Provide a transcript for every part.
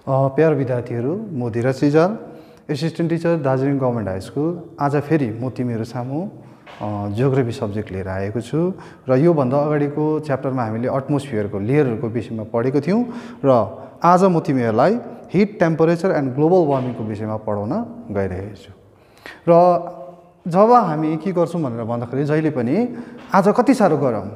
प्यारो विद्यार्थीहरू, म Dhiraj Rijal, assistant teacher Darjeeling government high school. आज फेरि म तिमीहरू सामु जियोग्राफी सब्जेक्ट लिएर आएको छु र योभन्दा अगाडिको च्याप्टरमा हामीले एटमोस्फियरको लेयरहरूको विषयमा पढेको थियौँ र आज म तिमीहरूलाई हिट, टेम्परेचर एन्ड ग्लोबल वार्मिङको विषयमा पढाउन गइरहेको छु। र जब हामी के गर्छौँ भनेर भन्दाखेरि जहिले पनि आज कति साह्रो गरम,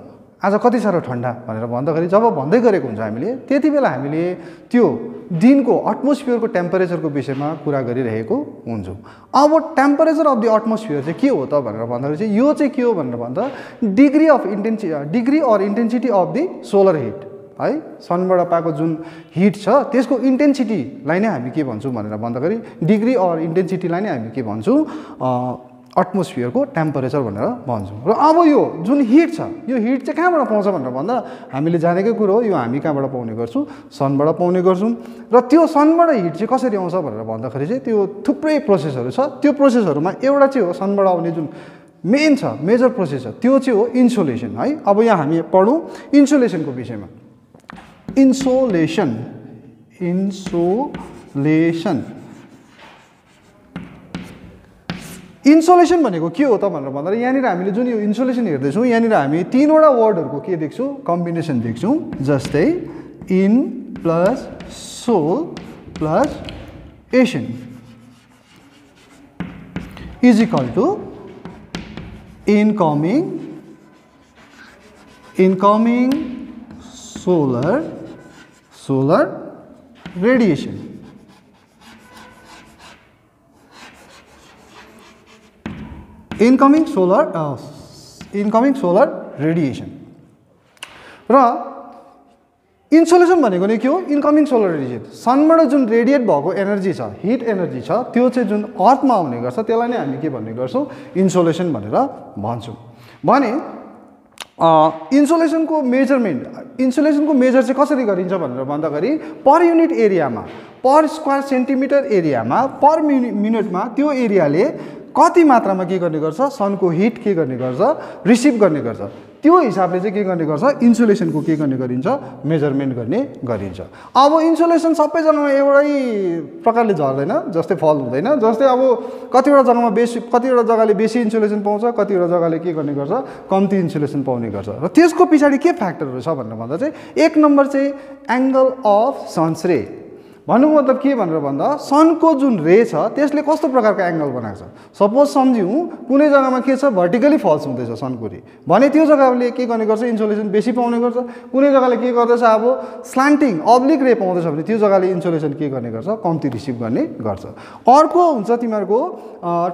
आज कति साह्रो ठन्डा भनेर भन्दाखेरि जब भन्दै गरेको हुन्छ हामीले, त्यति बेला हामीले त्यो दिनको एटमोस्फियरको टेम्परेचरको विषयमा कुरा गरिरहेको हुन्छौँ। अब टेम्परेचर अफ द एटमोस्फियर चाहिँ के हो त भनेर भन्दाखेरि चाहिँ यो चाहिँ के हो भनेर भन्दा degree or intensity of the solar heat है, सनबाट पाएको जुन हिट छ त्यसको इन्टेन्सिटीलाई नै हामी के भन्छौँ भनेर भन्दाखेरि डिग्री अर इन्टेन्सिटीलाई नै हामी के भन्छौँ एटमोस्फियरको टेम्परेचर भनेर भन्छौँ। र अब यो जुन हिट छ यो हिट चाहिँ कहाँबाट पाउँछ भनेर भन्दा हामीले जानेकै कुरो हो, यो हामी कहाँबाट पाउने गर्छौँ, सनबाट पाउने गर्छौँ। र त्यो सनबाट हिट चाहिँ कसरी आउँछ भनेर भन्दाखेरि चाहिँ त्यो थुप्रै प्रोसेसहरू छ। त्यो प्रोसेसहरूमा एउटा चाहिँ हो सनबाट आउने जुन मेन छ, मेजर प्रोसेस छ, त्यो चाहिँ हो इन्सोलेसन है। अब यहाँ हामी पढौँ इन्सोलेसनको विषयमा। इन्सोलेसन इन्सोलेसन भनेको के हो त भनेर भन्दा यहाँनिर हामीले जुन यो इन्सोलेसन हेर्दैछौँ यहाँनिर हामी तीनवटा वर्डहरूको के देख्छौँ, कम्बिनेसन देख्छौँ। जस्तै in plus soul plus action is equal to incoming solar radiation. Incoming solar radiation र इन्सोलेसन भनेको नै के हो, इनकमिङ सोलर रेडिएसन। सनबाट जुन रेडिएट भएको एनर्जी छ, हिट एनर्जी छ, त्यो चाहिँ जुन अर्थमा आउने गर्छ त्यसलाई नै हामी के भन्ने गर्छौँ, इन्सोलेसन भनेर भन्छौँ। भने इन्सोलेसनको मेजर चाहिँ कसरी गरिन्छ भनेर भन्दाखेरि पर युनिट एरियामा, पर स्क्वायर सेन्टिमिटर एरियामा, पर मिनटमा त्यो एरियाले कति मात्रामा के गर्ने गर्छ, सनको हिट के गर्ने गर्छ, रिसिभ गर्ने गर्छ। त्यो हिसाबले चाहिँ के गर्ने गर्छ, इन्सुलेसनको के गर्ने गरिन्छ, मेजरमेन्ट गर्ने गरिन्छ। अब इन्सुलेसन सबै जग्गामा एउटै प्रकारले झर्दैन, जस्तै फल हुँदैन। जस्तै अब कतिवटा जग्गाले बेसी इन्सुलेसन पाउँछ, कतिवटा जग्गाले के गर्ने गर्छ, कम्ती इन्सुलेसन पाउने गर्छ। र त्यसको पछाडि के फ्याक्टरहरू छ भनेर भन्दा चाहिँ एक नम्बर चाहिँ एङ्गल अफ सन्स रे। भन्नुको मतलब के भनेर भन्दा सनको जुन रे छ त्यसले कस्तो प्रकारको एङ्गल बनाएको छ। सपोज सम्झौँ कुनै जग्गामा के छ, भर्टिकली फल्स हुँदैछ सनको रे भने त्यो जग्गाले के गर्ने गर्छ, इन्सोलेसन बेसी पाउने गर्छ। कुनै जग्गाले के गर्दैछ, अब स्लान्टिङ अब्लिक रे पाउँदैछ भने त्यो जग्गाले इन्सोलेसन के गर्ने गर्छ, कम्ती रिसिभ गर्ने गर्छ। अर्को हुन्छ तिमीहरूको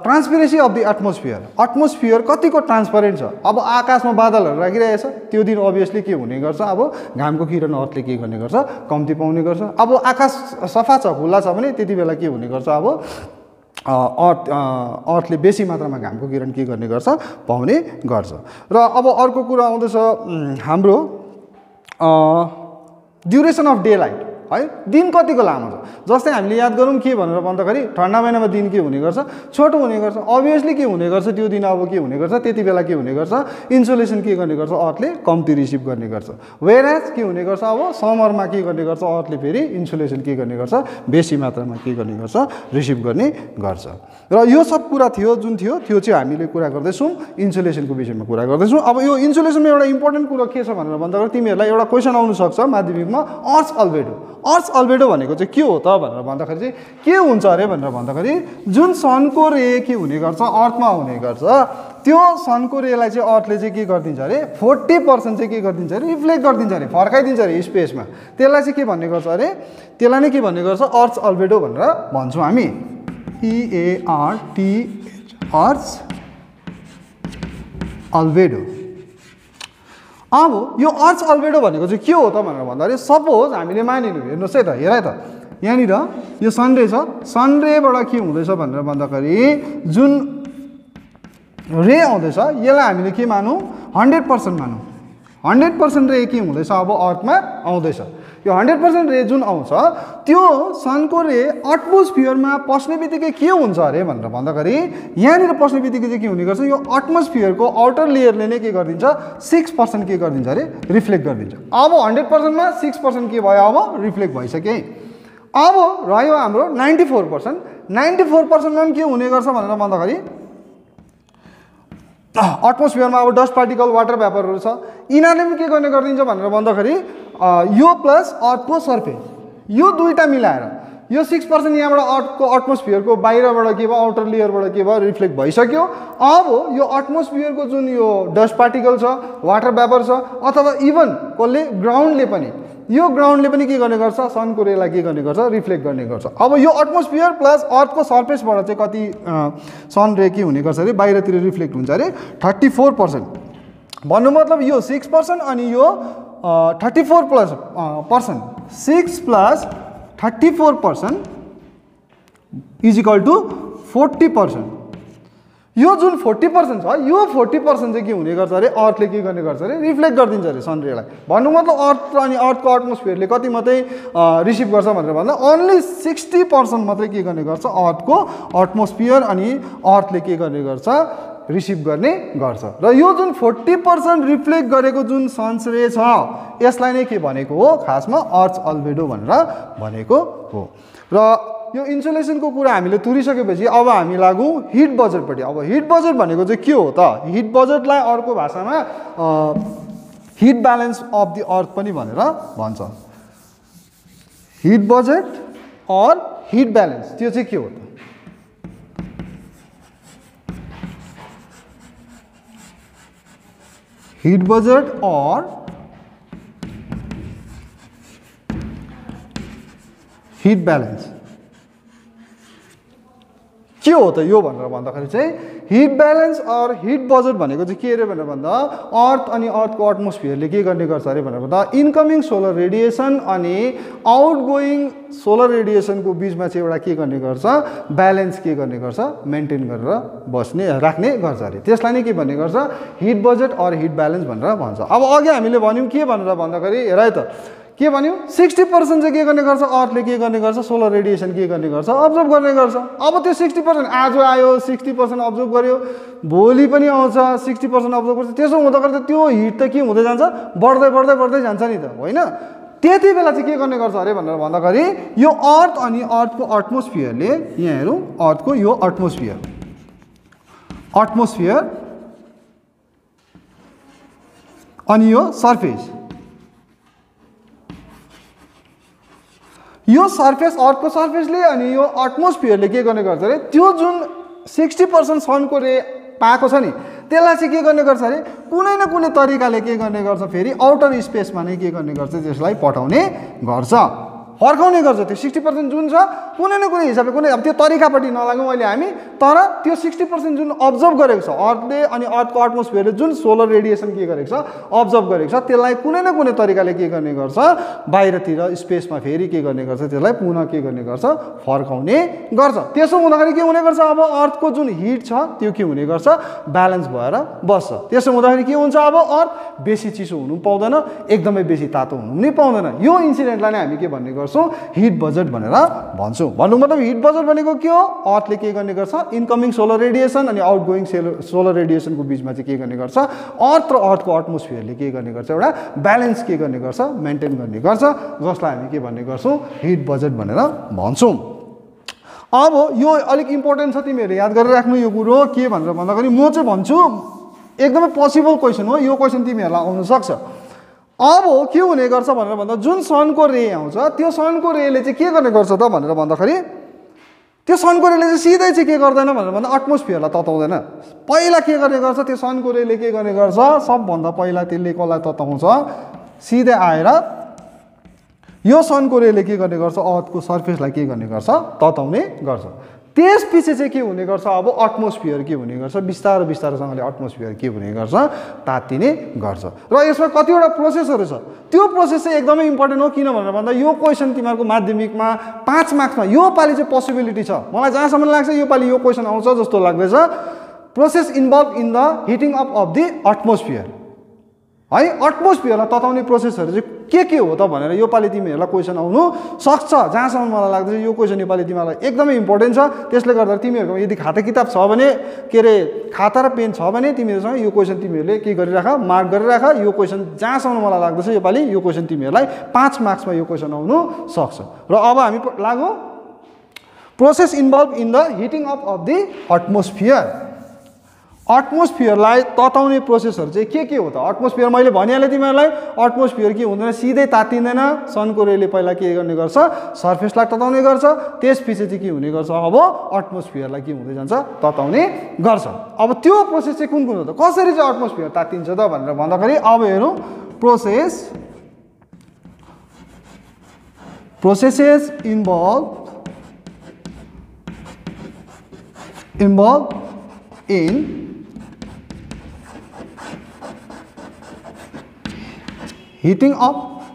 ट्रान्सपेरेन्सी अफ द एटमोस्फियर कतिको ट्रान्सपरेन्ट छ। अब आकाशमा बादलहरू राखिरहेछ त्यो दिन अभियसली के हुने गर्छ, अब घामको किरण अर्थले के गर्ने गर्छ, कम्ती पाउने गर्छ। अब आकाश सफा छ, खुल्ला छ भने त्यति बेला के हुने गर्छ, अब अर्थले बेसी मात्रामा घामको किरण के गर्ने गर्छ, पाउने गर्छ। र अब अर्को कुरा आउँदैछ हाम्रो ड्युरेसन अफ डे लाइट है, दिन कतिको लामो छ। जस्तै हामीले याद गरौँ के भनेर भन्दाखेरि ठन्डा महिनामा दिन के हुने गर्छ, छोटो हुने गर्छ। अभियसली के हुने गर्छ, त्यो दिन अब के हुने गर्छ, त्यति बेला के हुने गर्छ, इन्सुलेसन के गर्ने गर्छ, अर्थले कम्ती रिसिभ गर्ने गर्छ। वेयरएज के हुने गर्छ, अब समरमा के गर्ने गर्छ, अर्थले फेरि इन्सुलेसन के गर्ने गर्छ, बेसी मात्रामा के गर्ने गर्छ, रिसिभ गर्ने गर्छ। र यो सब कुरा थियो जुन थियो त्यो चाहिँ हामीले कुरा गर्दैछौँ, इन्सुलेसनको विषयमा कुरा गर्दैछौँ। अब यो इन्सुलेसनमा एउटा इम्पोर्टेन्ट कुरो के छ भनेर भन्दाखेरि तिमीहरूलाई एउटा क्वेसन आउनसक्छ माध्यमिकमा, अर्थ अल्बेडो भनेको चाहिँ के हो त भनेर भन्दाखेरि चाहिँ के हुन्छ अरे भनेर भन्दाखेरि जुन सनको रे के हुने गर्छ, अर्थमा हुने गर्छ, त्यो सनको रेलाई चाहिँ अर्थले चाहिँ के गरिदिन्छ अरे 40% चाहिँ के गरिदिन्छ अरे, रिफ्लेक्ट गरिदिन्छ अरे, फर्काइदिन्छ अरे स्पेसमा। त्यसलाई चाहिँ के भन्ने गर्छ अरे, त्यसलाई नै के भन्ने गर्छ, अर्थ अल्बेडो भनेर भन्छौँ हामी, EARTH अर्थ अल्बेडो। अब यो अर्थ अल्बेडो भनेको चाहिँ के हो त भनेर भन्दाखेरि सपोज हामीले मानिलिउँ, हेर्नुहोस् है त, हेर है त, यहाँनिर यो सनरे छ, सनरेबाट के हुँदैछ भनेर भन्दाखेरि जुन रे आउँदैछ यसलाई हामीले के मानौँ, 100% मानौँ। 100% रे के हुँदैछ, अब अर्थमा आउँदैछ। यो 100% रे जुन आउँछ त्यो सनको रे एटमोस्फियरमा पस्ने बित्तिकै के हुन्छ अरे भनेर भन्दाखेरि यहाँनिर पस्ने बित्तिकै चाहिँ के हुने गर्छ, यो एटमोस्फियरको आउटर लेयरले नै के गरिदिन्छ, 6% के गरिदिन्छ अरे, रिफ्लेक्ट गरिदिन्छ। अब 100% मा 6% के भयो, अब रिफ्लेक्ट भइसक्यो है। अब रह्यो हाम्रो 94%। 94%मा के हुने गर्छ भनेर भन्दाखेरि एटमोस्फियरमा अब डस्ट पार्टिकल वाटर भ्यापरहरू छ, यिनीहरूले पनि के गर्ने गरिदिन्छ भनेर भन्दाखेरि यो प्लस अर्थको सर्फेस यो दुईटा मिलाएर यो 6% यहाँबाट अर्थको एटमोस्फियरको बाहिरबाट के भयो आउटर लेयरबाट के भयो रिफ्लेक्ट भइसक्यो। अब यो एटमोस्फियरको जुन यो डस्ट पार्टिकल छ वाटर भ्यापर छ अथवा इभन कसले ग्राउन्डले पनि यो ग्राउन्डले पनि के गर्ने गर्छ सनको रेलाई के गर्ने गर्छ रिफ्लेक्ट गर्ने गर्छ। अब यो एटमोस्फियर प्लस अर्थको सर्फेसबाट चाहिँ कति सन रे के हुने गर्छ अरे बाहिरतिर रिफ्लेक्ट हुन्छ अरे 34%। भन्नु मतलब यो 6% अनि यो 34% 6 प्लस 34% इज इक्वल टु 40%। यो जुन 40% छ यो 40% चाहिँ के हुने गर्छ अरे अर्थले के गर्ने गर्छ अरे रिफ्लेक्ट गरिदिन्छ अरे सन रेलाई। भन्नु मतलब अर्थ अनि अर्थको एटमोस्फियरले कति मात्रै रिसिभ गर्छ भनेर भन्दा ओन्ली 60% मात्रै के गर्ने गर्छ अर्थको एटमोस्फियर अनि अर्थले के गर्ने गर्छ रिसिभ गर्ने गर्छ। र यो जुन 40% रिफ्लेक्ट गरेको जुन सन्स रे छ यसलाई नै के भनेको हो खासमा अर्थ अल्बेडो भनेर भनेको हो। र यो इन्सुलेसनको कुरा हामीले तुरिसकेपछि अब हामी लागौँ हिट बजेटपट्टि। अब हिट बजेट भनेको चाहिँ के हो त हिट बजेटलाई अर्को भाषामा heat balance of the earth पनि भनेर भन्छ। Heat budget or heat balance त्यो चाहिँ के हो त हिट बजेट और हिट ब्यालेन्स के हो त यो भनेर भन्दाखेरि चाहिँ हिट ब्यालेन्स और हिट बजेट भनेको चाहिँ के अरे भनेर भन्दा अर्थ अनि अर्थको एटमोस्फियरले के गर्ने गर्छ अरे भनेर भन्दा इन्कमिङ सोलर रेडिएसन अनि आउटगोइङ सोलर रेडिएसनको बीचमा चाहिँ एउटा के गर्ने गर्छ ब्यालेन्स के गर्ने गर्छ मेन्टेन गरेर बस्ने राख्ने गर्छ अरे त्यसलाई नै के भन्ने गर्छ हिट बजेट और हिट ब्यालेन्स भनेर भन्छ। अब अघि हामीले भन्यौँ के भनेर भन्दाखेरि हेर है त के भन्यो 60% चाहिँ के गर्ने गर्छ अर्थले के गर्ने गर्छ सोलर रेडिएसन के गर्ने गर्छ अब्जर्भ गर्ने गर्छ। अब त्यो 60% आज आयो 60% अब्जर्भ गर्यो भोलि पनि आउँछ 60% अब्जर्भ गर्छ त्यसो हुँदाखेरि त त्यो हिट त के हुँदै जान्छ बढ्दै बढ्दै बढ्दै जान्छ नि त होइन। त्यति बेला चाहिँ के गर्ने गर्छ अरे भनेर भन्दाखेरि यो अर्थ अनि अर्थको एटमोस्फियरले यहाँ हेरौँ अर्थको यो एटमोस्फियर अनि यो सर्फेस यो सर्फेस अर्थको सर्फेसले अनि यो एटमोस्फियरले के गर्ने गर्छ अरे त्यो जुन 60% सनको रे पाएको छ नि त्यसलाई चाहिँ के गर्ने गर्छ अरे कुनै न कुनै तरिकाले के गर्ने गर्छ फेरि आउटर स्पेसमा नै के गर्ने गर्छ त्यसलाई पठाउने गर्छ फर्काउने गर्छ। त्यो 60% जुन छ कुनै न कुनै हिसाबले कुनै अब त्यो तरिकापट्टि नलागौँ अहिले हामी तर त्यो 60% जुन अब्जर्भ गरेको छ अर्थले अनि अर्थको एटमोस्फियरले जुन सोलर रेडिएसन के गरेको छ अब्जर्भ गरेको छ त्यसलाई कुनै न कुनै तरिकाले के गर्ने गर्छ बाहिरतिर स्पेसमा फेरि के गर्ने गर्छ त्यसलाई पुनः के गर्ने गर्छ फर्काउने गर्छ। त्यसो हुँदाखेरि के हुने गर्छ अब अर्थको जुन हिट छ त्यो के हुने गर्छ ब्यालेन्स भएर बस्छ। त्यसो हुँदाखेरि के हुन्छ अब अर्थ बेसी चिसो हुनु पाउँदैन एकदमै बेसी तातो हुनु पनि पाउँदैन। यो इन्सिडेन्टलाई नै हामी के भन्ने गर्छौँ हिट बजेट भनेर भन्छौँ। भन्नु मतलब हिट बजेट भनेको के हो अर्थले के गर्ने गर्छ इन्कमिङ सोलर रेडिएसन अनि आउटगोइङ सोलर रेडिएसनको बीचमा चाहिँ के गर्ने गर्छ अर्थ र अर्थको एटमोस्फियरले के गर्ने गर्छ एउटा ब्यालेन्स के गर्ने गर्छ मेन्टेन गर्ने गर्छ जसलाई हामी के भन्ने गर्छौँ हिट बजेट भनेर भन्छौँ। अब यो अलिक इम्पोर्टेन्ट छ तिमीहरूले याद गरेर राख्नु यो कुरो के भनेर भन्दाखेरि म चाहिँ भन्छु एकदमै पोसिबल क्वेसन हो यो क्वेसन तिमीहरूलाई आउन सक्छ। अब के हुने गर्छ भनेर भन्दा जुन सनको रे आउँछ त्यो सनको रेले चाहिँ के गर्ने गर्छ त भनेर भन्दाखेरि त्यो सनको रेले चाहिँ सिधै चाहिँ के गर्दैन भनेर भन्दा एटमोस्फियरलाई तताउँदैन। पहिला के गर्ने गर्छ त्यो सनको रेले के गर्ने गर्छ सबभन्दा पहिला त्यसले कसलाई तताउँछ सिधै आएर यो सनको रेले के गर्ने गर्छ अर्थको सर्फेसलाई के गर्ने गर्छ तताउने गर्छ। त्यसपछि चाहिँ के हुने गर्छ अब एटमोस्फियर के हुने गर्छ बिस्तारो बिस्तारोसँगले एटमोस्फियर के हुने गर्छ तातिने गर्छ। र यसमा कतिवटा प्रोसेसहरू छ त्यो प्रोसेस चाहिँ एकदमै इम्पोर्टेन्ट हो किन भनेर भन्दा यो क्वेसन तिमीहरूको माध्यमिकमा 5 मार्क्समा यो पालि चाहिँ पोसिबिलिटी छ मलाई जहाँसम्म लाग्छ यो पालि यो क्वेसन आउँछ जस्तो लाग्दैछ process involve in the heating up of the atmosphere है। एटमोस्फियरलाई तताउने प्रोसेसहरू चाहिँ के हो त भनेर योपालि तिमीहरूलाई क्वेसन आउनु सक्छ। जहाँसम्म मलाई लाग्दछ यो क्वेसन योपालि तिमीहरूलाई एकदमै इम्पोर्टेन्ट छ। त्यसले गर्दा तिमीहरूको यदि खाता किताब छ भने के अरे खाता र पेन छ भने तिमीहरूसँग यो क्वेसन तिमीहरूले के गरिराख, मार्क गरिराख। यो क्वेसन जहाँसम्म मलाई लाग्दछ योपालि यो क्वेसन तिमीहरूलाई 5 मार्क्समा यो क्वेसन आउनु सक्छ। र अब हामी लागौँ process involve in the heating up of the atmosphere. एटमोस्फियरलाई तताउने प्रोसेसहरू चाहिँ के हो त? एटमोस्फियर मैले भनिहालेँ तिमीहरूलाई, एटमोस्फियर के हुँदैन, सिधै तातिँदैन। सनको रेले पहिला के गर्ने गर्छ, सर्फेसलाई तताउने गर्छ। त्यसपछि चाहिँ के हुने गर्छ, अब एटमोस्फियरलाई के हुँदै जान्छ, तताउने गर्छ। अब त्यो प्रोसेस चाहिँ कुन हो त, कसरी चाहिँ एटमोस्फियर तातिन्छ त भनेर भन्दाखेरि अब हेरौँ processes involve in heating up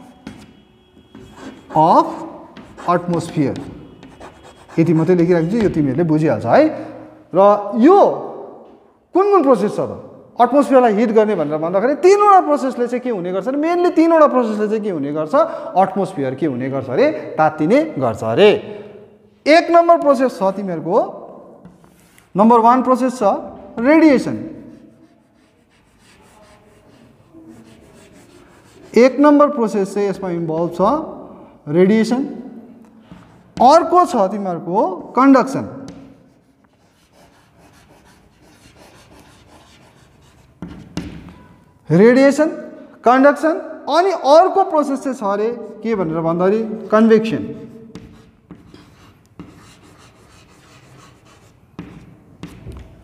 of atmosphere। यति मात्रै लेखिराख्छु, यो तिमीहरूले बुझिहाल्छ है। र यो कुन प्रोसेस छ त एटमोस्फियरलाई हिट गर्ने भनेर भन्दाखेरि 3वटा प्रोसेसले चाहिँ के हुने गर्छ, मेनली 3वटा प्रोसेसले चाहिँ के हुने गर्छ, एटमोस्फियर के हुने गर्छ अरे, तातिने गर्छ अरे। 1 नम्बर प्रोसेस छ तिमीहरूको, नम्बर 1 प्रोसेस छ रेडिएसन। 1 नम्बर प्रोसेस चाहिँ यसमा इन्भल्भ छ रेडिएसन। अर्को छ तिमीहरूको कन्डक्सन। रेडिएसन, कन्डक्सन, अनि अर्को प्रोसेस चाहिँ छ अरे के भनेर भन्दाखेरि कन्भेक्सन।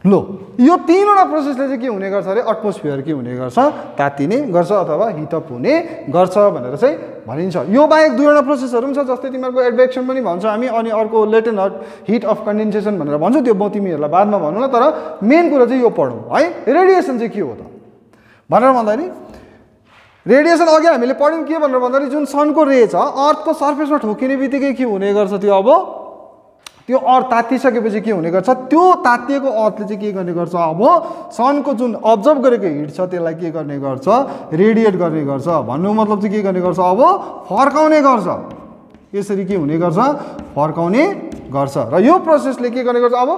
लो यो 3वटा प्रोसेसले चाहिँ के हुने गर्छ अरे, एटमोस्फियर के हुने गर्छ, तातिने गर्छ अथवा हिटअप हुने गर्छ भनेर चाहिँ भनिन्छ। यो बाहेक 2वटा प्रोसेसहरू पनि छ, जस्तै तिमीहरूको एडभेक्सन पनि भन्छ हामी, अनि अर्को लेटेन्ट हिट अफ कन्डेन्सेसन भनेर भन्छौँ। त्यो म तिमीहरूलाई बादमा भन्नु ल, तर मेन कुरा चाहिँ यो पढौँ है। रेडिएसन चाहिँ के हो त भनेर भन्दाखेरि, रेडिएसन अघि हामीले पढ्यौँ के भनेर भन्दाखेरि जुन सनको रे छ अर्थको सर्फेसमा ठोकिने बित्तिकै के हुने गर्छ, त्यो अब त्यो अर्थ तातिसकेपछि के हुने गर्छ, त्यो तातिएको अर्थले चाहिँ के गर्ने गर्छ, अब सनको जुन अब्जर्भ गरेको हिट छ त्यसलाई के गर्ने गर्छ, रेडिएट गर्ने गर्छ। भन्नु मतलब चाहिँ के गर्ने गर्छ, अब फर्काउने गर्छ। यसरी के हुने गर्छ, फर्काउने गर्छ। र यो प्रोसेसले के गर्ने गर्छ, अब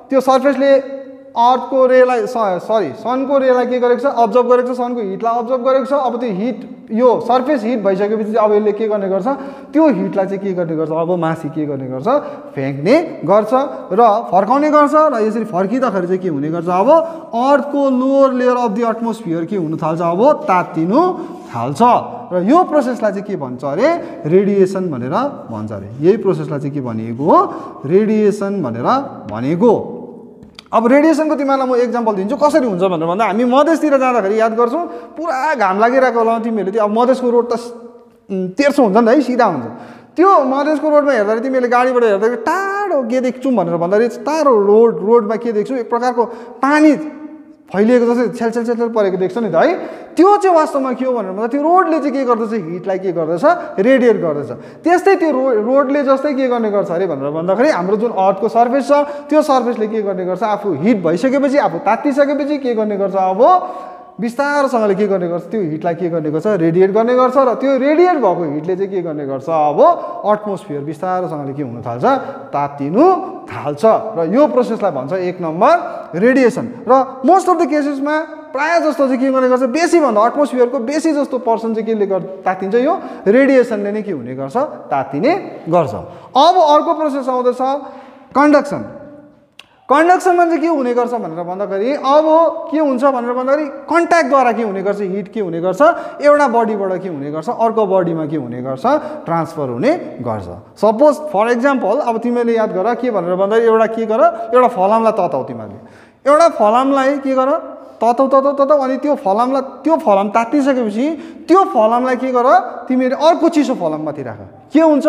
त्यो सर्फेसले अर्थको रेलाई सनको रेलाई के गरेको छ, अब्जर्भ गरेको छ, सनको हिटलाई अब्जर्भ गरेको छ। अब त्यो हिट यो सर्फेस हिट भइसकेपछि अब यसले के गर्ने गर्छ, त्यो हिटलाई चाहिँ के गर्ने गर्छ, अब माथि के गर्ने गर्छ, फ्याँक्ने गर्छ र फर्काउने गर्छ। र यसरी फर्किँदाखेरि चाहिँ के हुने गर्छ, अब अर्थको lower layer of the atmosphere के हुन थाल्छ, अब तातिनु थाल्छ। र यो प्रोसेसलाई चाहिँ के भन्छ अरे, रेडिएसन भनेर भन्छ अरे। यही प्रोसेसलाई चाहिँ के भनिएको हो, रेडिएसन भनेर भनेको। अब रेडिएसनको तिमीहरूलाई म एक्जाम्पल दिन्छु कसरी हुन्छ भनेर भन्दा, हामी मधेसतिर जाँदाखेरि याद गर्छौँ पुरा घाम लागिरहेको होला तिमीहरूले, त्यो अब मधेसको रोड त तेर्सो हुन्छ नि त है, सिधा हुन्छ। त्यो मधेसको रोडमा हेर्दाखेरि तिमीहरूले गाडीबाट हेर्दाखेरि टाढो के देख्छौँ भनेर भन्दाखेरि टाढो रोडमा के देख्छौँ, एक प्रकारको पानी फैलिएको जस्तै छेलछेल परेको देख्छ नि त है। त्यो चाहिँ वास्तवमा के हो भनेर भन्दा, त्यो रोडले चाहिँ के गर्दछ, हिटलाई के गर्दछ, रेडिएट गर्दछ। त्यस्तै त्यो रोडले जस्तै के गर्ने गर्छ अरे भनेर भन्दाखेरि, हाम्रो जुन अर्थको सर्फेस छ त्यो सर्फेसले के गर्ने गर्छ, आफू हिट भइसकेपछि, आफू तातिसकेपछि के गर्ने गर्छ, अब बिस्तारोसँगले के गर्ने गर्छ, त्यो हिटलाई के गर्ने गर्छ, रेडिएट गर्ने गर्छ। र त्यो रेडिएट भएको हिटले चाहिँ के गर्ने गर्छ, अब एटमोस्फियर बिस्तारोसँगले के हुन थाल्छ, तातिनु थाल्छ। र यो प्रोसेसलाई भन्छ 1 नम्बर रेडिएसन। र मोस्ट अफ द केसेसमा प्रायः जस्तो चाहिँ के गर्ने गर्छ, बेसीभन्दा एटमोस्फियरको बेसी जस्तो पर्सन चाहिँ केले तातिन्छ, यो रेडिएसनले नै के हुने गर्छ, तातिने गर्छ। अब अर्को प्रोसेस आउँदैछ कन्डक्सन। कन्डक्सनमा चाहिँ के हुने गर्छ भनेर भन्दाखेरि, अब के हुन्छ भनेर भन्दाखेरि कन्ट्याक्टद्वारा के हुने गर्छ, हिट के हुने गर्छ, एउटा बडीबाट के हुने गर्छ, अर्को बडीमा के हुने गर्छ, ट्रान्सफर हुने गर्छ। सपोज फर एक्जाम्पल अब तिमीले याद गर के भनेर भन्दाखेरि, एउटा के गर, एउटा फलामलाई तताउ, तिमीहरूले एउटा फलामलाई के गर, तताउ अनि त्यो फलाम तातिसकेपछि त्यो फलामलाई के गर, तिमीले अर्को चिसो फलाममाथि राख। के हुन्छ,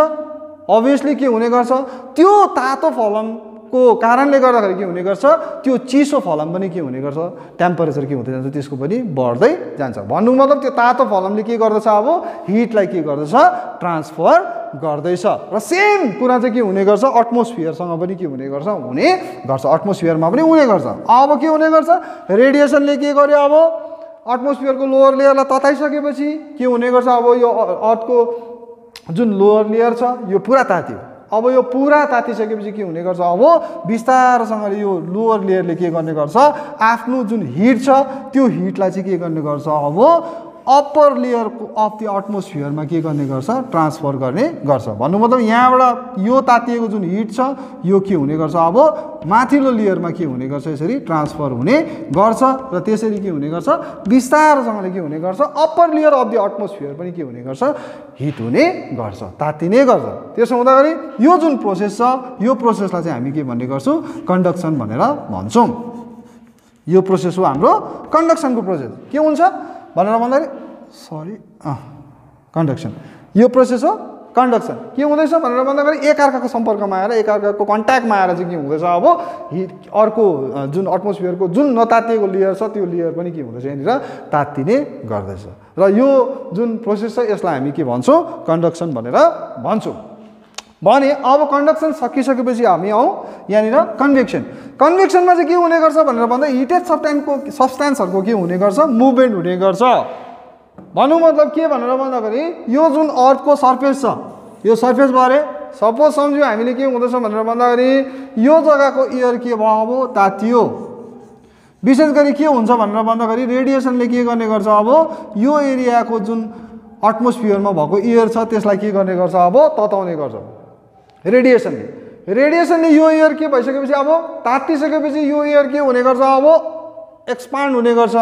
अभियसली के हुने गर्छ, त्यो तातो फलाम को कारणले गर्दाखेरि के हुने गर्छ, त्यो चिसो फलाम पनि के हुने गर्छ, टेम्परेचर के हुँदै जान्छ, त्यसको पनि बढ्दै जान्छ। भन्नु मतलब त्यो तातो फलामले के गर्दछ, अब हिटलाई के गर्दछ, ट्रान्सफर गर्दैछ। र सेम कुरा चाहिँ के हुने गर्छ, एटमोस्फियरसँग पनि के हुने गर्छ, एटमोस्फियरमा पनि हुने गर्छ। अब के हुने गर्छ, रेडिएसनले के गर्यो, अब एटमोस्फियरको लोअर लेयरलाई तताइसकेपछि के हुने गर्छ अब यो अर्थको जुन लोअर लेयर छ यो पुरा तात्यो अब यो पुरा तातिसकेपछि के हुने गर्छ अब बिस्तारसँगले यो लोअर लेयरले के गर्ने गर्छ आफ्नो जुन हिट छ त्यो हिटलाई चाहिँ के गर्ने गर्छ अब अप्पर लेयर अफ द एटमोस्फियरमा के गर्ने गर्छ ट्रान्सफर गर्ने गर्छ भन्नु मतलब यहाँबाट यो तातिएको जुन हिट छ यो के हुने गर्छ अब माथिल्लो लेयरमा के हुने गर्छ यसरी ट्रान्सफर हुने गर्छ र त्यसरी के हुने गर्छ बिस्तारसँगले के हुने गर्छ upper layer of the atmosphere पनि के हुने गर्छ हिट हुने गर्छ तातिने गर्छ त्यसो हुँदाखेरि यो जुन प्रोसेस छ यो प्रोसेसलाई चाहिँ हामी के भन्ने गर्छौं कन्डक्सन भनेर भन्छौं यो प्रोसेस हो हाम्रो कन्डक्सनको प्रोसेस के हुन्छ भनेर भन्दाखेरि कन्डक्सन यो प्रोसेस हो कन्डक्सन के हुँदैछ भनेर भन्दाखेरि एकअर्काको सम्पर्कमा आएर एकअर्काको कन्ट्याक्टमा आएर चाहिँ के हुँदैछ अब अर्को जुन एटमोस्फियरको जुन नतातिएको लेयर छ त्यो लेयर पनि के हुँदैछ यहाँनिर तात्तिने गर्दैछ र यो जुन प्रोसेस छ यसलाई हामी के भन्छौँ कन्डक्सन भनेर भन्छौँ भने अब कन्डक्सन सकिसकेपछि हामी आउँ यहाँनिर कन्भेक्सन कन्भेक्सनमा चाहिँ के हुने गर्छ भनेर भन्दा हिटेड सब्स्टेन्सहरुको के हुने गर्छ मुभमेन्ट हुने गर्छ भन्नु मतलब के भनेर भन्दाखेरि यो जुन अर्थको सर्फेस छ यो सर्फेस बारे सपोज सम्झ्यौ हामीले के हुँदैछ भनेर भन्दाखेरि यो जग्गाको एयर के भयो अब तातियो विशेष गरी के हुन्छ भनेर भन्दाखेरि रेडिएसनले के गर्ने गर्छ अब यो एरियाको जुन एटमोस्फियरमा भएको एयर छ त्यसलाई के गर्ने गर्छ अब तताउने गर्छ रेडिएसनले यो एयर के भइसकेपछि अब तातिसकेपछि यो एयर के हुने गर्छ अब एक्सपान्ड हुने गर्छ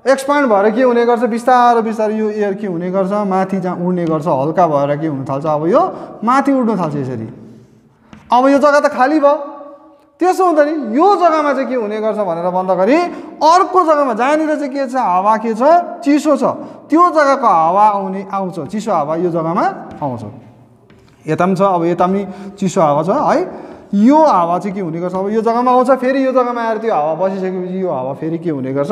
एक्सपान्ड भएर के हुने गर्छ बिस्तारै बिस्तारै यो एयर के हुने गर्छ माथि उड्ने गर्छ हल्का भएर के हुन थाल्छ अब यो माथि उड्न थाल्छ यसरी अब यो जग्गा त खाली भयो त्यसो हुँदा नि यो जग्गामा चाहिँ के हुने गर्छ भनेर भन्दाखेरि अर्को जग्गामा जहाँनिर चाहिँ के छ हावा के छ चिसो छ त्यो जग्गाको हावा आउँछ चिसो हावा यो जग्गामा आउँछ यता पनि छ अब यता पनि चिसो हावा छ है यो हावा चाहिँ के हुने गर्छ अब यो जग्गामा आउँछ फेरि यो जग्गामा आएर त्यो हावा बसिसकेपछि यो हावा फेरि के हुने गर्छ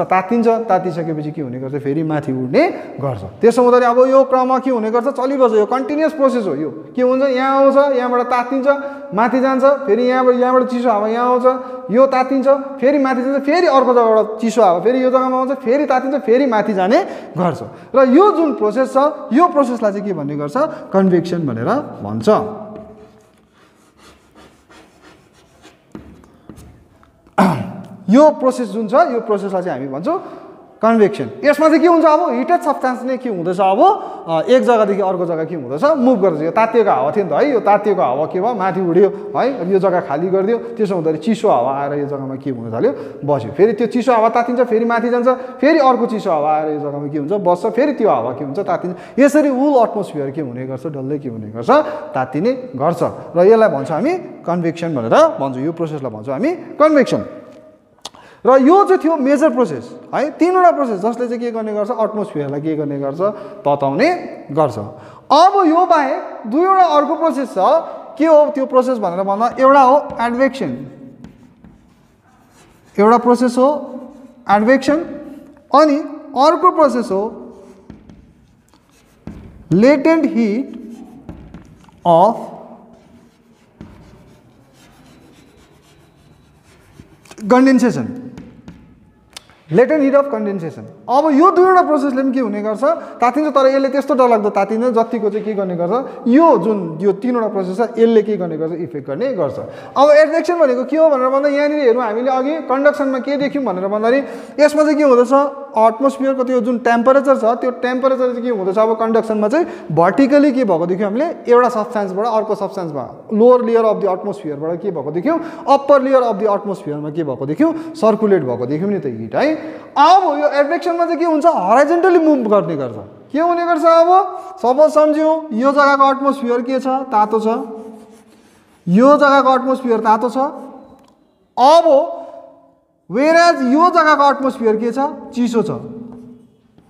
तातिन्छ तातिसकेपछि के हुने गर्छ फेरि माथि उड्ने गर्छ त्यसो हुँदाखेरि अब यो क्रममा के हुने गर्छ चलिबस्छ यो कन्टिन्युअस प्रोसेस हो यो के हुन्छ यहाँ आउँछ यहाँबाट तातिन्छ माथि जान्छ फेरि यहाँबाट चिसो हावा यहाँ आउँछ यो तातिन्छ फेरि माथि जान्छ फेरि अर्को जग्गाबाट चिसो हावा फेरि यो जग्गामा आउँछ फेरि तातिन्छ फेरि माथि जाने गर्छ र यो जुन प्रोसेस छ यो प्रोसेसलाई चाहिँ के भन्ने गर्छ कन्भेक्सन भनेर भन्छ यो प्रोसेस जुन छ यो प्रोसेसलाई चाहिँ हामी भन्छौँ कन्भेक्सन यसमा चाहिँ के हुन्छ अब हिटेड सब्स्टेन्स नै के हुँदैछ अब एक जग्गादेखि अर्को जग्गा के हुँदैछ मुभ गर्दैछ यो तातिएको हावा थियो नि त है यो तातिएको हावा के भयो माथि उड्यो है यो जग्गा खाली गरिदियो त्यसो हुँदाखेरि चिसो हावा आएर यो जग्गामा के हुन थाल्यो बस्यो फेरि त्यो चिसो हावा तातिन्छ फेरि माथि जान्छ फेरि अर्को चिसो हावा आएर यो जग्गामा के हुन्छ बस्छ फेरि त्यो हावा के हुन्छ तातिन्छ यसरी होल एटमोस्फियर के हुने गर्छ डल्लै के हुने गर्छ तातिने गर्छ र यसलाई भन्छौँ हामी कन्भेक्सन भनेर भन्छौँ यो प्रोसेसलाई भन्छौँ हामी कन्भेक्सन र यो चाहिँ थियो मेजर प्रोसेस है तीनवटा प्रोसेस जसले चाहिँ के गर्ने गर्छ एटमोस्फियरलाई के गर्ने गर्छ तताउने गर्छ अब यो बाहेक दुईवटा अर्को प्रोसेस छ के हो त्यो प्रोसेस भनेर भन्दा एउटा हो एडवेक्सन एउटा प्रोसेस हो एडवेक्सन अनि अर्को प्रोसेस हो latent heat of condensation latent heat of condensation अब यो दुईवटा प्रोसेसले पनि के हुने गर्छ तातिन्छ तर यसले त्यस्तो डरलाग्दो तातिँदैन जतिको चाहिँ के गर्ने गर्छ यो जुन यो तीनवटा प्रोसेस छ यसले के गर्ने गर्छ इफेक्ट गर्ने गर्छ अब एडवेक्सन भनेको के हो भनेर भन्दा यहाँनिर हेरौँ हामीले अघि कन्डक्सनमा के देख्यौँ भनेर भन्दाखेरि यसमा चाहिँ के हुँदैछ एटमोस्फियरको त्यो जुन टेम्परेचर छ त्यो टेम्परेचर चाहिँ के हुँदैछ अब कन्डक्सनमा चाहिँ भर्टिकली के भएको देख्यौँ हामीले एउटा सब्स्टेन्सबाट अर्को सब्स्टेन्समा लोअर लेयर अफ द एटमोस्फियरबाट के भएको देख्यौँ अप्पर लेयर अफ द एटमोस्फियरमा के भएको देख्यौँ सर्कुलेट भएको देख्यौँ नि त हिट है अब यो एडवेक्सनमा चाहिँ के हुन्छ हराइजेन्टली मुभ गर्ने गर्छ के हुने गर्छ अब सपोज सम्झ्यौँ यो जग्गाको एटमोस्फियर के छ तातो छ यो जग्गाको एटमोस्फियर तातो छ अब वेराज यो जग्गाको एटमोस्फियर के छ चिसो छ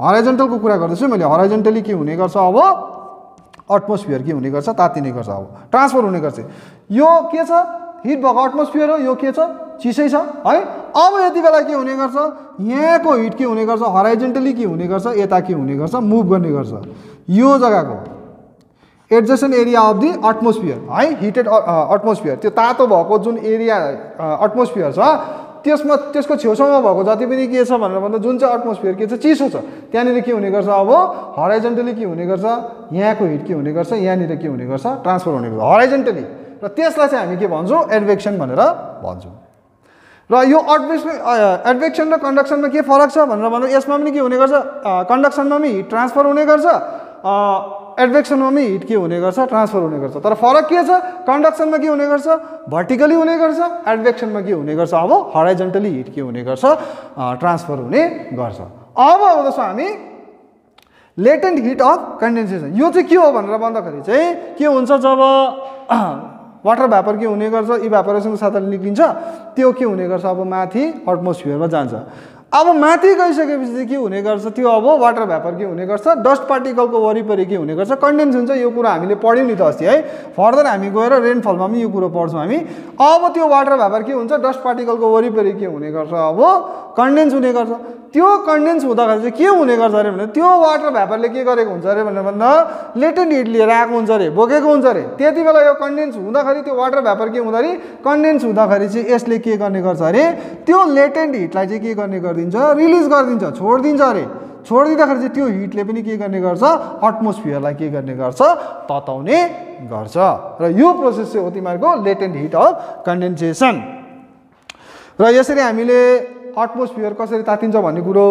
हराइजेन्टलको कुरा गर्दैछु मैले हराइजेन्टली के हुने गर्छ अब एटमोस्फियर के हुने गर्छ तातिने गर्छ अब ट्रान्सफर हुने गर्छ यो के छ हिट भएको एटमोस्फियर हो यो के छ चिसै छ है अब यति बेला के हुने गर्छ यहाँको हिट के हुने गर्छ हराइजेन्टली के हुने गर्छ यता के हुने गर्छ मुभ गर्ने गर्छ यो जग्गाको adjacent area of the atmosphere है हिटेड एटमोस्फियर त्यो तातो भएको जुन एरिया एटमोस्फियर छ त्यसको छेउछाउमा भएको जति पनि के छ भनेर भन्दा जुन चाहिँ एटमोस्फियर के छ चिसो छ त्यहाँनिर के हुने गर्छ अब हराइजन्टली के हुने गर्छ यहाँको हिट के हुने गर्छ यहाँनिर के हुने गर्छ ट्रान्सफर हुने गर्छ हराइजन्टली र त्यसलाई चाहिँ हामी के भन्छौँ एडभेक्सन भनेर भन्छौँ र यो एडभेक्सन र कन्डक्सनमा के फरक छ भनेर भन्दा यसमा पनि के हुने गर्छ कन्डक्सनमा पनि हिट ट्रान्सफर हुने गर्छ एडभेक्सनमा पनि हिट के हुने गर्छ ट्रान्सफर हुने गर्छ तर फरक के छ कन्डक्सनमा के हुने गर्छ भर्टिकली हुने गर्छ एडभेक्सनमा के हुने गर्छ अब हराइजन्टली हिट के हुने गर्छ ट्रान्सफर हुने गर्छ अब आउँदछौँ हामी लेटेन्ट हिट अफ कन्डेन्सेसन यो चाहिँ के हो भनेर भन्दाखेरि चाहिँ के हुन्छ जब वाटर भ्यापर के हुने गर्छ इभ्यापोरेसनको साथले निक्लिन्छ त्यो के हुने गर्छ अब माथि एटमोस्फियरमा जान्छ अब माथि गइसकेपछि चाहिँ के हुने गर्छ त्यो अब वाटर भ्यापर के हुने गर्छ डस्ट पार्टिकलको वरिपरि के हुने गर्छ कन्डेन्स हुन्छ यो कुरा हामीले पढ्यौँ नि त अस्ति है फर्दर हामी गएर रेनफलमा पनि यो कुरो पढ्छौँ हामी अब त्यो वाटर भ्यापर के हुन्छ डस्ट पार्टिकलको वरिपरि के हुने गर्छ अब कन्डेन्स हुने गर्छ त्यो कन्डेन्स हुँदाखेरि चाहिँ के हुने गर्छ अरे भने त्यो वाटर भ्यापरले के गरेको हुन्छ अरे भनेर भन्दा लेटेन्ट हिट लिएर आएको हुन्छ अरे बोकेको हुन्छ अरे त्यति बेला यो कन्डेन्स हुँदाखेरि त्यो वाटर भ्यापर के हुँदाखेरि कन्डेन्स हुँदाखेरि चाहिँ यसले के गर्ने गर्छ अरे त्यो लेटेन्ट हिटलाई चाहिँ के गर्ने गरिदिन्छ रिलिज गरिदिन्छ छोडिदिन्छ अरे छोडिदिँदाखेरि चाहिँ त्यो हिटले पनि के गर्ने गर्छ एटमोस्फियरलाई के गर्ने गर्छ तताउने गर्छ र यो प्रोसेस चाहिँ हो तिमीहरूको लेटेन्ट हिट अफ कन्डेन्सेसन र यसरी हामीले एटमोस्फियर कसरी तातिन्छ भन्ने कुरो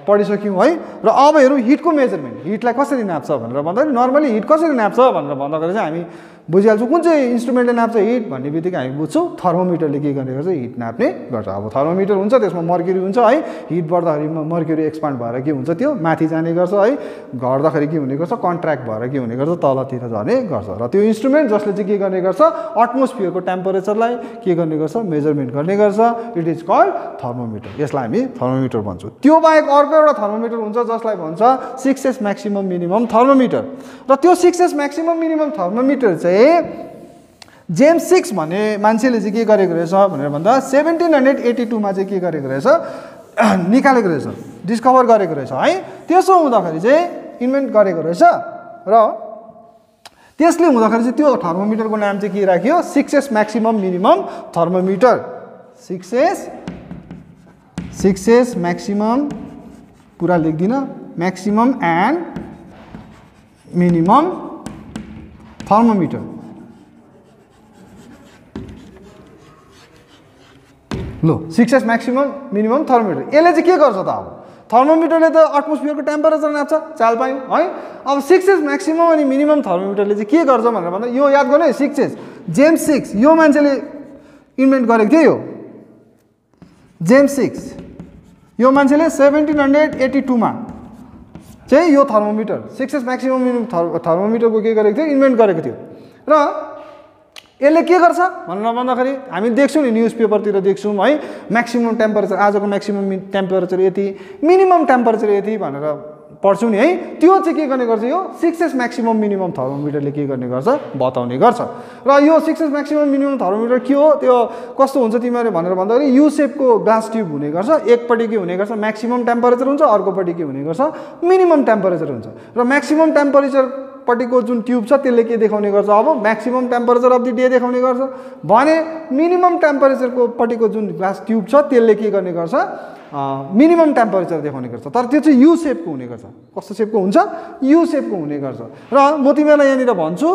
पढिसक्यौँ है र अब हेरौँ हिटको मेजरमेन्ट हिटलाई कसरी नाप्छ भनेर भन्दाखेरि नर्मली हिट कसरी नाप्छ भनेर भन्दाखेरि चाहिँ हामी बुझिहाल्छौँ कुन चाहिँ इन्स्ट्रुमेन्टले नाप्छ हिट भन्ने बित्तिकै हामी बुझ्छौँ थर्मोमिटरले के गर्ने गर्छ हिट नाप्ने गर्छ अब थर्मोमिटर हुन्छ त्यसमा मर्क्युरी हुन्छ है हिट बढ्दाखेरि मर्क्युरी एक्सपान्ड भएर के हुन्छ त्यो माथि जाने गर्छ है घट्दाखेरि के हुने गर्छ कन्ट्र्याक्ट भएर के हुने गर्छ तलतिर झर्ने गर्छ र त्यो इन्स्ट्रुमेन्ट जसले चाहिँ के गर्ने गर्छ एटमोस्फियरको टेम्परेचरलाई के गर्ने गर्छ मेजरमेन्ट गर्ने गर्छ इट इज कल्ड थर्मोमिटर यसलाई हामी थर्मोमिटर भन्छौँ त्यो बाहेक अर्को एउटा थर्मोमिटर हुन्छ जसलाई भन्छ 6s म्याक्सिमम मिनिमम थर्मोमिटर र त्यो 6s म्याक्सिमम मिनिमम थर्मोमिटर चाहिँ जेम्स 6 भन्ने मान्छेले चाहिँ के गरेको रहेछ भनेर भन्दा 1782 मा चाहिँ के गरेको रहेछ निकालेको रहेछ डिस्कभर गरेको रहेछ है त्यसो हुँदाखेरि चाहिँ इन्भेन्ट गरेको रहेछ र त्यसले हुँदाखेरि चाहिँ त्यो थर्मोमिटरको नाम चाहिँ के राख्यो 6s maximum minimum thermometer 6s maximum पुरा लेख्दिन म्याक्सिमम एन्ड मिनिमम थर्मोमिटर लो 6s म्याक्सिमम मिनिमम थर्मोमिटर यसले चाहिँ के गर्छ त अब थर्मोमिटरले त एटमोस्फियरको टेम्परेचर नाप्छ चाल पायौँ है अब 6s म्याक्सिमम अनि मिनिमम थर्मोमिटरले चाहिँ के गर्छ भनेर भन्दा यो याद गर्नु है 6s जेम्स 6 यो मान्छेले इन्भेन्ट गरेको थियो यो जेम्स 6 यो मान्छेले 1782 मा चाहिँ यो थर्मोमिटर 6s म्याक्सिमम मिनिमम थर्मोमिटरको के गरेको थियो इन्भेन्ट गरेको थियो र यसले के गर्छ भनेर भन्दाखेरि हामी देख्छौँ नि न्युज पेपरतिर देख्छौँ है म्याक्सिमम टेम्परेचर आजको म्याक्सिमम टेम्परेचर यति मिनिमम टेम्परेचर यति भनेर पढ्छौँ नि है त्यो चाहिँ के गर्ने गर्छ यो 6s म्याक्सिमम मिनिमम थर्मोमिटरले के गर्ने गर्छ बताउने गर्छ र यो 6s म्याक्सिमम मिनिमम थर्मोमिटर के हो त्यो कस्तो हुन्छ तिमीहरूले भनेर भन्दाखेरि यु सेपको ग्लास ट्युब हुने गर्छ एकपट्टि के हुने गर्छ म्याक्सिमम टेम्परेचर हुन्छ अर्कोपट्टि के हुने गर्छ मिनिमम टेम्परेचर हुन्छ र म्याक्सिमम टेम्परेचर पट्टिको जुन ट्युब छ त्यसले के देखाउने गर्छ अब maximum temperature of the day देखाउने गर्छ भने मिनिमम टेम्परेचरको पट्टिको जुन ग्लास ट्युब छ त्यसले के गर्ने गर्छ मिनिमम टेम्परेचर देखाउने गर्छ तर त्यो चाहिँ यु सेपको हुने गर्छ कस्तो सेपको हुन्छ यु सेपको हुने गर्छ र म तिमीलाई यहाँनिर भन्छु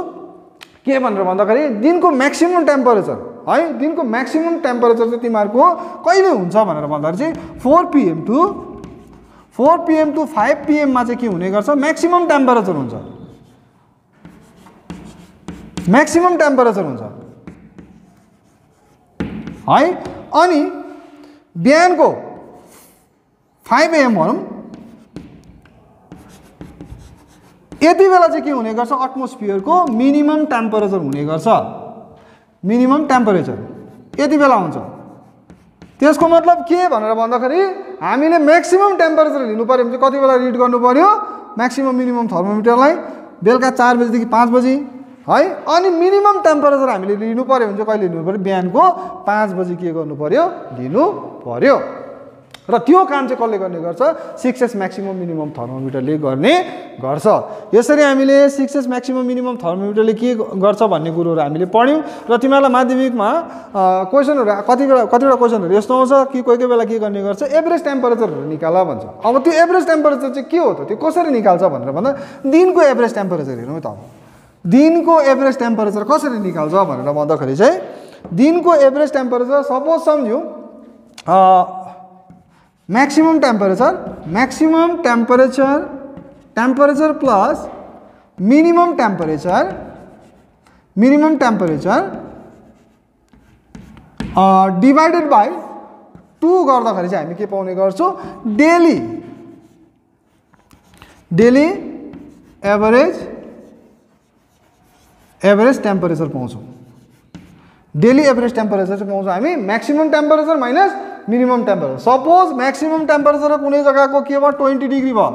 के भनेर भन्दाखेरि दिनको म्याक्सिमम टेम्परेचर है दिनको म्याक्सिमम टेम्परेचर चाहिँ तिमीहरूको कहिले हुन्छ भनेर भन्दाखेरि चाहिँ 4 PM टु 5 PM मा चाहिँ के हुने गर्छ म्याक्सिमम टेम्परेचर हुन्छ म्याक्सिमम टेम्परेचर हुन्छ है अनि बिहानको 5 AM भनौँ यति बेला चाहिँ के हुने गर्छ एटमोस्फियरको मिनिमम टेम्परेचर हुने गर्छ मिनिमम टेम्परेचर यति बेला हुन्छ त्यसको मतलब के भनेर भन्दाखेरि हामीले म्याक्सिमम टेम्परेचर लिनु पर्यो भने चाहिँ कति बेला रिड गर्नु पर्यो म्याक्सिमम मिनिमम थर्मोमिटरलाई बेलुका 4 बजेदेखि 5 बजे है अनि मिनिमम टेम्परेचर हामीले लिनु पर्यो भने चाहिँ कहिले लिनु पर्यो बिहानको 5 बजे के गर्नु पर्यो लिनु पर्यो र त्यो काम चाहिँ कसले गर्ने गर्छ 6s म्याक्सिमम मिनिमम थर्मोमिटरले गर्ने गर्छ। यसरी हामीले 6s म्याक्सिमम मिनिमम थर्मोमिटरले के गर्छ भन्ने कुरोहरू हामीले पढ्यौँ र तिमीहरूलाई माध्यमिकमा क्वेसनहरू कतिवटा क्वेसनहरू यस्तो आउँछ कि कोही कोही बेला के गर्ने गर्छ एभरेज टेम्परेचरहरू निकाल भन्छ। अब त्यो एभरेज टेम्परेचर चाहिँ के हो त, त्यो कसरी निकाल्छ भनेर भन्दा दिनको एभरेज टेम्परेचर हेरौँ त। अब दिनको एभरेज टेम्परेचर कसरी निकाल्छ भनेर भन्दाखेरि चाहिँ दिनको एभरेज टेम्परेचर सपोज सम्झ्यौँ maximum temperature plus minimum temperature divided by 2 गर्दाखेरि चाहिँ हामी के पाउने गर्छौं डेली एभरेज टेम्परेचर पाउँछौं। डेली एभरेज टेम्परेचर चाहिँ पाउँछौं हामी maximum temperature minus minimum temperature. Suppose maximum temperature कुनै जग्गाको के भयो 20 डिग्री भयो,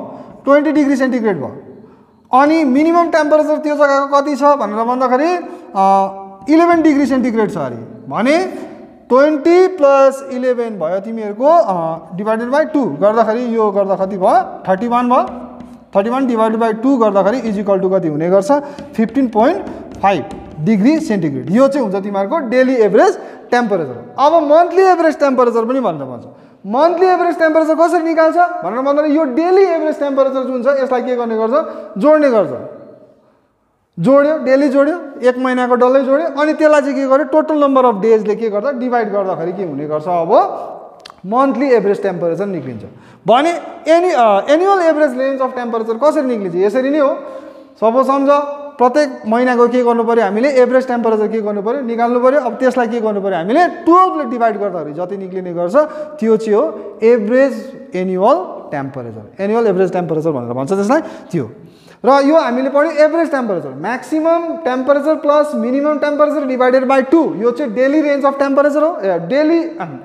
20 डिग्री सेन्टिग्रेड भयो, अनि मिनिमम टेम्परेचर त्यो जग्गाको कति छ भनेर भन्दाखेरि 11 डिग्री सेन्टिग्रेड छ अरे भने 20 प्लस 11 भयो तिमीहरूको डिभाइडेड बाई 2 गर्दाखेरि यो गर्दा कति भयो 31 भयो। 31 डिभाइडेड बाई 2 गर्दाखेरि इज इक्वल टु कति हुने गर्छ 15.5 डिग्री सेन्टिग्रेड। यो चाहिँ हुन्छ तिमीहरूको डेली एभरेज टेम्परेचर। अब मन्थली एभरेज टेम्परेचर पनि भनेर भन्छ। मन्थली एभरेज टेम्परेचर कसरी निकाल्छ भनेर भन्दा यो डेली एभरेज टेम्परेचर जुन छ यसलाई के गर्ने गर्छ जोड्ने गर्छ। जोड्यो डेली जोड्यो एक महिनाको डल्लै जोड्यो अनि त्यसलाई चाहिँ के गर्यो टोटल नम्बर अफ डेजले के गर्छ डिभाइड गर्दाखेरि के हुने गर्छ अब मन्थली एभरेज टेम्परेचर निक्लिन्छ। भने annual average range of temperature कसरी निक्लिन्छ यसरी नै हो। सपोज सम्झ प्रत्येक महिनाको के गर्नु पर्यो हामीले एभरेज टेम्परेचर के गर्नु पर्यो निकाल्नु पर्यो। अब त्यसलाई के गर्नु पर्यो हामीले 12 ले डिभाइड गर्दाखेरि जति निक्लिने गर्छ त्यो चाहिँ हो average annual temperature. Annual average temperature भनेर भन्छ त्यसलाई त्यो। र यो हामीले पढ्यो average temperature maximum temperature plus minimum temperature divided by 2 यो चाहिँ डेली रेन्ज अफ टेम्परेचर हो daily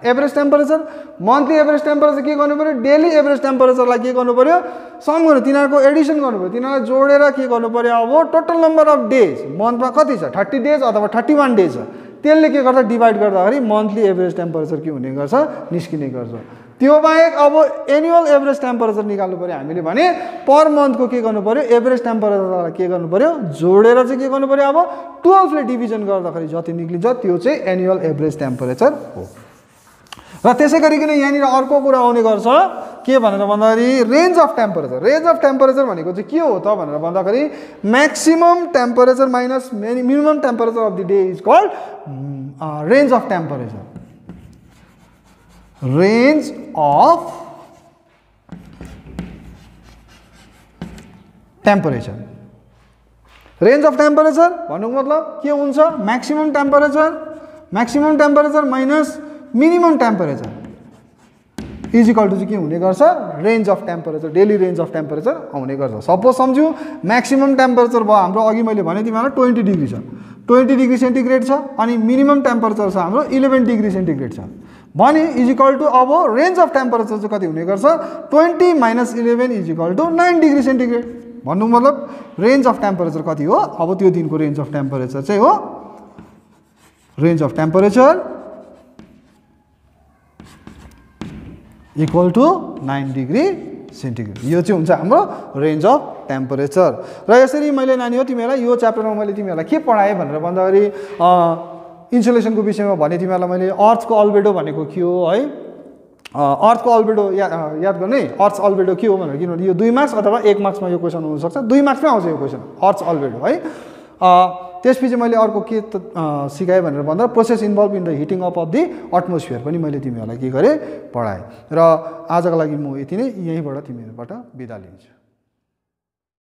average temperature. Monthly average temperature के गर्नु पर्यो डेली एभरेज टेम्परेचरलाई के गर्नु पर्यो सम गर्नु तिनीहरूको एडिसन गर्नु पर्यो तिनीहरूलाई जोडेर के गर्नु पर्यो अब टोटल नम्बर अफ डेज मन्थमा कति छ 30 डेज अथवा 31 डेज छ त्यसले के गर्छ डिभाइड गर्दाखेरि मन्थली एभरेज टेम्परेचर के हुने गर्छ निस्किने गर्छ। त्यो बाहेक अब एनुअल एभरेज टेम्परेचर निकाल्नु पर्यो हामीले भने पर मन्थको के गर्नु पर्यो एभरेज टेम्परेचरलाई के गर्नु पर्यो जोडेर चाहिँ के गर्नु पर्यो अब 12 ले डिभिजन गर्दाखेरि जति निक्लिन्छ त्यो चाहिँ एनुअल एभरेज टेम्परेचर हो। र त्यसै गरिकन यहाँनिर अर्को कुरा आउने गर्छ के भनेर भन्दाखेरि range of temperature. Range of temperature भनेको चाहिँ के हो त भनेर भन्दाखेरि maximum temperature minus minimum temperature of the day is called range of temperature. Range of temperature range of temperature भन्नुको मतलब के हुन्छ maximum temperature minus minimum temperature is equal to चाहिँ के हुने गर्छ range of temperature daily range of temperature आउने गर्छ। सपोज सम्झ्यौ म्याक्सिमम टेम्परेचर भयो हाम्रो अघि मैले भने तिमीहरूलाई 20 डिग्री छ 20 डिग्री सेन्टिग्रेड छ अनि मिनिमम टेम्परेचर छ हाम्रो 11 डिग्री सेन्टिग्रेड छ भने इज इक्वल टु अब रेन्ज अफ टेम्परेचर चाहिँ कति हुने गर्छ 20 minus 11 is equal to 9 degree centigrade. भन्नु मतलब रेन्ज अफ टेम्परेचर कति हो अब त्यो दिनको रेन्ज अफ टेम्परेचर चाहिँ हो range of temperature equal to 9 degree centigrade. यो चाहिँ हुन्छ हाम्रो रेन्ज अफ टेम्परेचर। र यसरी मैले नानी हो तिमीहरूलाई यो च्याप्टरमा मैले तिमीहरूलाई के पढाएँ भनेर भन्दाखेरि इन्सुलेसनको विषयमा भने तिमीहरूलाई मैले अर्थको अल्बेडो भनेको के हो है अर्थको अल्बेडो याद गर्ने अर्थ्स अल्बेडो के हो भनेर किनभने यो 2 मार्क्स अथवा 1 मार्क्समा यो क्वेसन हुनसक्छ 2 मार्क्समै आउँछ यो क्वेसन अर्थ्स अल्बेडो है। त्यसपछि मैले अर्को के सिकाएँ भनेर भन्दा process involve in the heating up of the atmosphere पनि मैले तिमीहरूलाई के गरेँ पढाएँ। र आजको लागि म यति नै यहीँबाट तिमीहरूबाट बिदा लिन्छु।